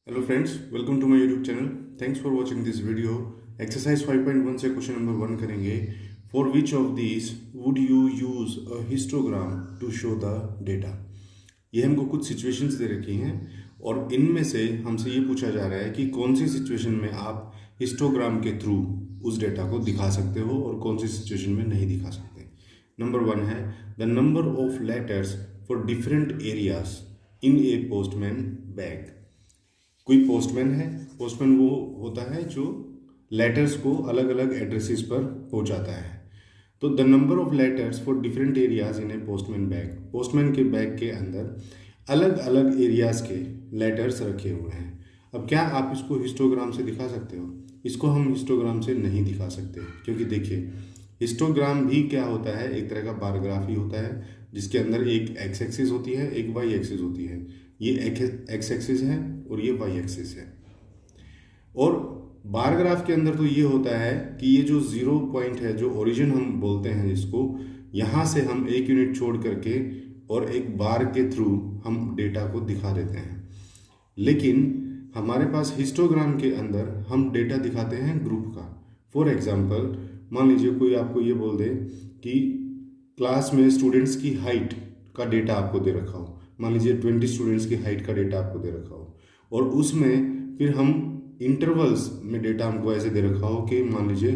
Hello friends, welcome to my YouTube channel. Thanks for watching this video. Exercise 5.1 से question number 1 करेंगे. For which of these would you use a histogram to show the data? ये हमको कुछ situations दे रखी हैं और इनमें से हमसे ये पूछा जा रहा है कि कौन सी सिचुएशन में आप हिस्टोग्राम के थ्रू उस डेटा को दिखा सकते हो और कौन सी सिचुएशन में नहीं दिखा सकते. नंबर 1 है the number of letters for different areas in A postman bag. कोई पोस्टमैन है. पोस्टमैन वो होता है जो लेटर्स को अलग अलग एड्रेसेस पर पहुंचाता है. तो the number of letters for different areas in A postman bag. Postman के बैग के अंदर अलग अलग एरियाज के लेटर्स रखे हुए हैं. अब क्या आप इसको हिस्टोग्राम से दिखा सकते हो? इसको हम हिस्टोग्राम से नहीं दिखा सकते क्योंकि देखिए हिस्टोग्राम भी क्या होता है, एक तरह का बार ग्राफ ही होता है जिसके अंदर एक एक्स एक्सिस होती है, एक वाई एक्सिस होती है. ये एक्स एक्सिस है और ये वाई एक्सिस है. और बार ग्राफ के अंदर तो ये होता है कि ये जो जीरो पॉइंट है, जो ओरिजिन हम बोलते हैं जिसको, यहाँ से हम एक यूनिट छोड़ करके और एक बार के थ्रू हम डेटा को दिखा देते हैं. लेकिन हमारे पास हिस्टोग्राम के अंदर हम डेटा दिखाते हैं ग्रुप का. फॉर एग्जाम्पल मान लीजिए कोई आपको ये बोल दे कि क्लास में स्टूडेंट्स की हाइट का डेटा आपको दे रखा हो. मान लीजिए 20 स्टूडेंट्स की हाइट का डेटा आपको दे रखा हो और उसमें फिर हम इंटरवल्स में डेटा हमको ऐसे दे रखा हो कि मान लीजिए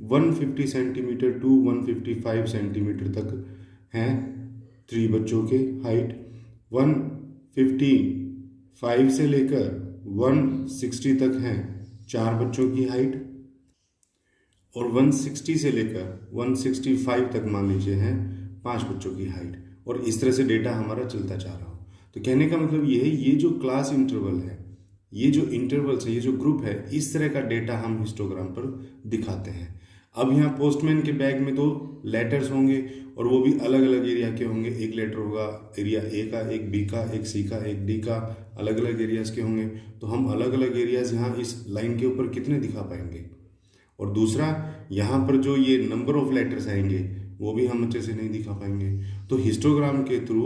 150 सेंटीमीटर टू 155 सेंटीमीटर तक हैं 3 बच्चों के हाइट, 155 से लेकर 160 तक हैं 4 बच्चों की हाइट और 160 से लेकर 165 तक मान लीजिए हैं 5 बच्चों की हाइट. और इस तरह से डेटा हमारा चलता जा रहा हो. तो कहने का मतलब ये है, ये जो क्लास इंटरवल है, ये जो इंटरवल्स है, ये जो ग्रुप है, इस तरह का डेटा हम हिस्टोग्राम पर दिखाते हैं. अब यहाँ पोस्टमैन के बैग में तो लेटर्स होंगे और वो भी अलग अलग एरिया के होंगे. एक लेटर होगा एरिया ए का, एक बी का, एक सी का, एक डी का, अलग अलग एरियाज के होंगे. तो हम अलग अलग एरियाज यहाँ इस लाइन के ऊपर कितने दिखा पाएंगे. और दूसरा यहाँ पर जो ये नंबर ऑफ लेटर्स आएंगे वो भी हम अच्छे से नहीं दिखा पाएंगे. तो हिस्टोग्राम के थ्रू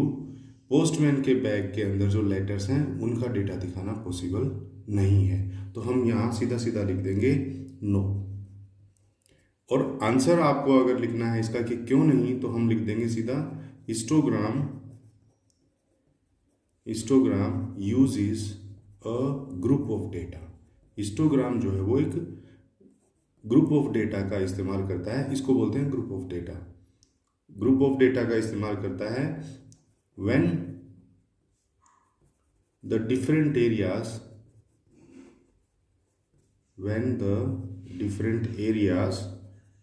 पोस्टमैन के बैग के अंदर जो लेटर्स हैं उनका डेटा दिखाना पॉसिबल नहीं है. तो हम यहाँ सीधा सीधा लिख देंगे नो. और आंसर आपको अगर लिखना है इसका कि क्यों नहीं, तो हम लिख देंगे सीधा histogram uses a group of data. Histogram जो है वो एक ग्रुप ऑफ डेटा का इस्तेमाल करता है. इसको बोलते हैं group of data. Group of data का इस्तेमाल करता है when the different areas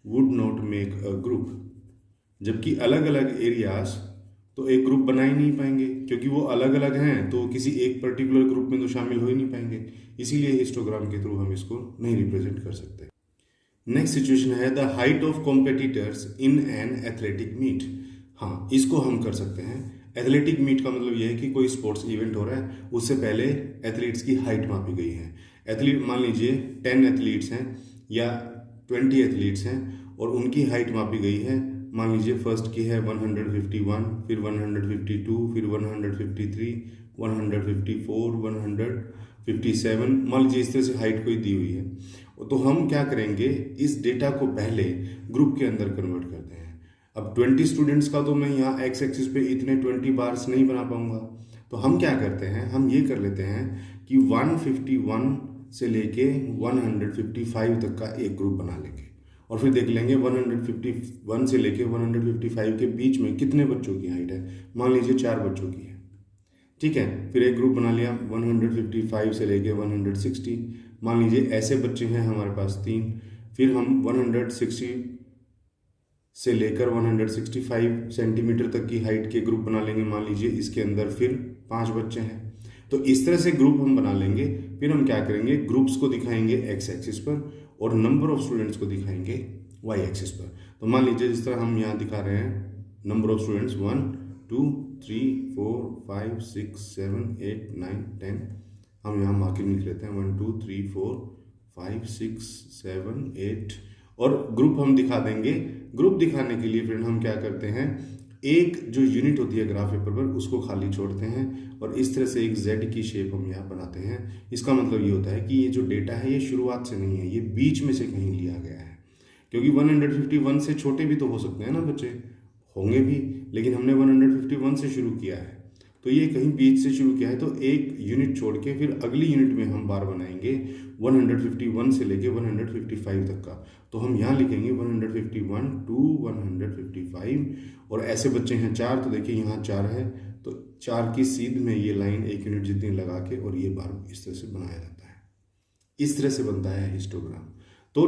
would not make a group. जबकि अलग अलग एरियाज तो एक ग्रुप बना ही नहीं पाएंगे क्योंकि वो अलग अलग हैं, तो किसी एक पर्टिकुलर ग्रुप में तो शामिल हो ही नहीं पाएंगे. इसीलिए हिस्टोग्राम के थ्रू हम इसको नहीं रिप्रेजेंट कर सकते. नेक्स्ट सिचुएशन है the height of competitors in an athletic meet. हाँ, इसको हम कर सकते हैं. एथलेटिक मीट का मतलब यह है कि कोई स्पोर्ट्स इवेंट हो रहा है, उससे पहले एथलीट्स की हाइट मापी गई है. एथलीट मान लीजिए 10 एथलीट्स हैं या 20 एथलीट्स हैं और उनकी हाइट मापी गई है. मान लीजिए फर्स्ट की है 151, फिर 152, फिर 153, 154, 157. मान लीजिए इस तरह से हाइट कोई दी हुई है. तो हम क्या करेंगे, इस डेटा को पहले ग्रुप के अंदर कन्वर्ट करते हैं. अब 20 स्टूडेंट्स का तो मैं यहाँ एक्स एक्सिस पे इतने 20 बार्स नहीं बना पाऊंगा. तो हम क्या करते हैं, हम ये कर लेते हैं कि 151 से लेके 155 तक का एक ग्रुप बना लेंगे और फिर देख लेंगे 151 से लेके 155 के बीच में कितने बच्चों की हाइट है. मान लीजिए 4 बच्चों की है, ठीक है. फिर एक ग्रुप बना लिया 155 से लेके 160. मान लीजिए ऐसे बच्चे हैं हमारे पास 3. फिर हम 160 से लेकर 165 सेंटीमीटर तक की हाइट के ग्रुप बना लेंगे. मान लीजिए इसके अंदर फिर 5 बच्चे हैं. तो इस तरह से ग्रुप हम बना लेंगे. फिर हम क्या करेंगे, ग्रुप्स को दिखाएंगे एक्स एक्सिस पर और नंबर ऑफ स्टूडेंट्स को दिखाएंगे वाई एक्सिस पर. तो मान लीजिए जिस तरह हम यहाँ दिखा रहे हैं नंबर ऑफ स्टूडेंट्स 1 2 3 4 5 6 7 8 9 10. हम यहाँ मार्किंग लिख लेते हैं 1 2 3 4 5 6 7 8 और ग्रुप हम दिखा देंगे. ग्रुप दिखाने के लिए फ्रेंड हम क्या करते हैं, एक जो यूनिट होती है ग्राफ पेपर पर उसको खाली छोड़ते हैं और इस तरह से एक जेड की शेप हम यहाँ बनाते हैं। इसका मतलब ये होता है कि ये जो डेटा है ये शुरुआत से नहीं है, ये बीच में से कहीं लिया गया है, क्योंकि 151 से छोटे भी तो हो सकते हैं ना बच्चे, होंगे भी, लेकिन हमने 151 से शुरू किया है, तो ये कहीं बीच से शुरू किया है, तो एक यूनिट छोड़ के फिर अगली यूनिट में हम बार बनाएंगे 151 से लेके 155 तक का। तो हम यहाँ लिखेंगे 151 to 155, और ऐसे बच्चे हैं 4, तो देखिए यहाँ 4 है, तो 4 की सीध में ये लाइन 1 यूनिट जितनी लगा के और ये बार इस तरह से बनाया जाता है। इस तरह से बनता है हिस्टोग्राम। तो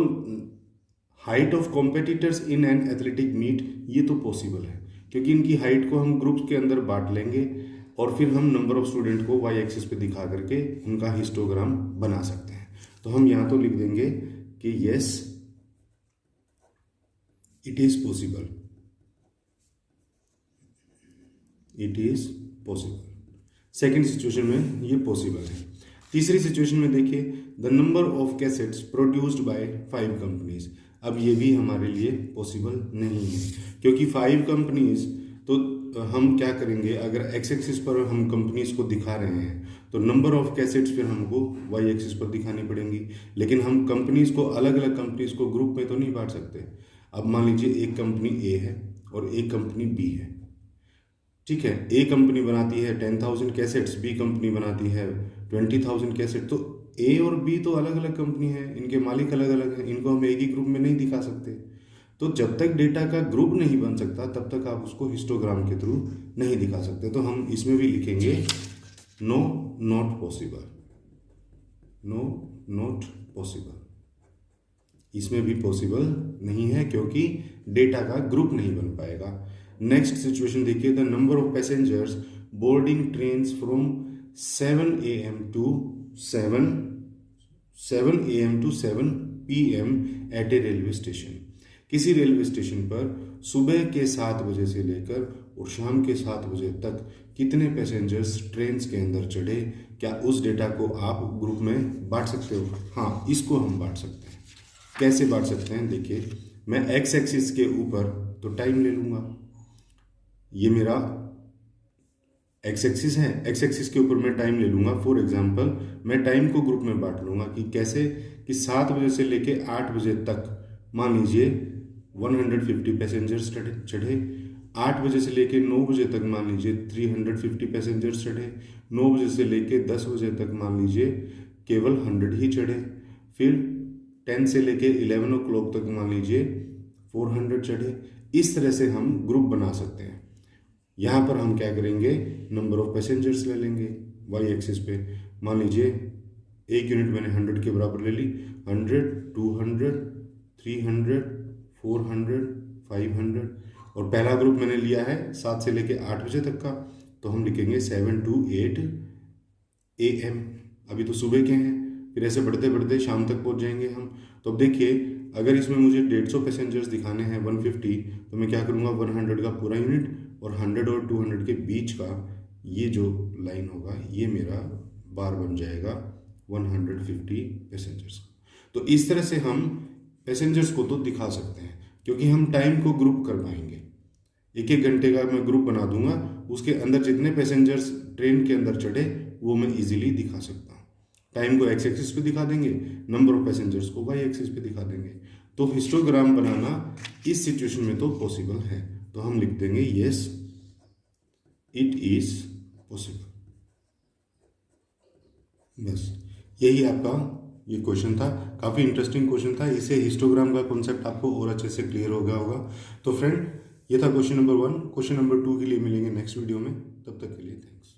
height of competitors in an athletic meet, ये तो पॉसिबल है, क्योंकि इनकी हाइट को हम ग्रुप्स के अंदर बांट लेंगे और फिर हम नंबर ऑफ स्टूडेंट को वाई एक्सिस पे दिखा करके उनका हिस्टोग्राम बना सकते हैं। तो हम यहाँ तो लिख देंगे कि yes it is possible, it is possible. Second situation में ये पॉसिबल है। तीसरी सिचुएशन में देखिए, the number of cassettes produced by 5 companies. अब ये भी हमारे लिए पॉसिबल नहीं है, क्योंकि 5 कंपनीज, तो हम क्या करेंगे, अगर एक्स एक्सिस पर हम कंपनीज को दिखा रहे हैं तो नंबर ऑफ कैसेट्स फिर हमको वाई एक्सिस पर दिखानी पड़ेंगी, लेकिन हम कंपनीज को अलग अलग कंपनीज को ग्रुप में तो नहीं बांट सकते। अब मान लीजिए एक कंपनी ए है और एक कंपनी बी है, ठीक है, ए कंपनी बनाती है 10,000 कैसेट्स, बी कंपनी बनाती है 20,000 कैसेट, तो ए और बी तो अलग अलग कंपनी है, इनके मालिक अलग अलग हैं, इनको हम एक ही ग्रुप में नहीं दिखा सकते। तो जब तक डेटा का ग्रुप नहीं बन सकता तब तक आप उसको हिस्टोग्राम के थ्रू नहीं दिखा सकते। तो हम इसमें भी लिखेंगे no not possible, no not possible, इसमें भी पॉसिबल नहीं है क्योंकि डेटा का ग्रुप नहीं बन पाएगा। नेक्स्ट सिचुएशन देखिए, the number of passengers boarding trains from 7 AM to 7 PM at a railway station. किसी रेलवे स्टेशन पर सुबह के 7 बजे से लेकर और शाम के 7 बजे तक कितने पैसेंजर्स ट्रेन के अंदर चढ़े, क्या उस डेटा को आप ग्रुप में बांट सकते हो? हाँ, इसको हम बांट सकते हैं। कैसे बांट सकते हैं? देखिए, मैं एक्स एक्सिस के ऊपर तो टाइम ले लूँगा, ये मेरा एक्स एक्सिस है, एक्स एक्सिस के ऊपर मैं टाइम ले लूँगा। फॉर एग्जांपल मैं टाइम को ग्रुप में बांट लूँगा कि कैसे, कि 7 बजे से लेके 8 बजे तक मान लीजिए 150 पैसेंजर्स चढ़े, 8 बजे से लेके 9 बजे तक मान लीजिए 350 पैसेंजर्स चढ़े, 9 बजे से लेके 10 बजे तक मान लीजिए केवल 100 ही चढ़े, फिर 10 से लेके 11 o'clock तक मान लीजिए 400 चढ़े। इस तरह से हम ग्रुप बना सकते हैं। यहाँ पर हम क्या करेंगे, नंबर ऑफ पैसेंजर्स ले लेंगे वाई एक्सिस पे, मान लीजिए एक यूनिट मैंने 100 के बराबर ले ली, 100, 200, 300, 400, 500, और पहला ग्रुप मैंने लिया है 7 से लेके 8 बजे तक का, तो हम लिखेंगे 7 to 8 AM। अभी तो सुबह के हैं, फिर ऐसे बढ़ते बढ़ते शाम तक पहुंच जाएंगे हम। तो अब देखिए, अगर इसमें मुझे 150 पैसेंजर्स दिखाने हैं 150, तो मैं क्या करूँगा, 100 का पूरा यूनिट और 100 और 200 के बीच का ये जो लाइन होगा ये मेरा बार बन जाएगा 150 पैसेंजर्स। तो इस तरह से हम पैसेंजर्स को तो दिखा सकते हैं, क्योंकि हम टाइम को ग्रुप कर पाएंगे। 1-1 घंटे का मैं ग्रुप बना दूंगा, उसके अंदर जितने पैसेंजर्स ट्रेन के अंदर चढ़े वो मैं इजीली दिखा सकता हूँ। टाइम को एक्स एक्सिस पे दिखा देंगे, नंबर ऑफ पैसेंजर्स को वाई एक्सिस पे दिखा देंगे। तो हिस्टोग्राम बनाना इस सिचुएशन में तो पॉसिबल है, तो हम लिख देंगे यस इट इज पॉसिबल। बस यही आपका ये क्वेश्चन था, काफ़ी इंटरेस्टिंग क्वेश्चन था। इससे हिस्टोग्राम का कॉन्सेप्ट आपको और अच्छे से क्लियर हो गया होगा। तो फ्रेंड, ये था क्वेश्चन नंबर 1। क्वेश्चन नंबर 2 के लिए मिलेंगे नेक्स्ट वीडियो में, तब तक के लिए थैंक्स।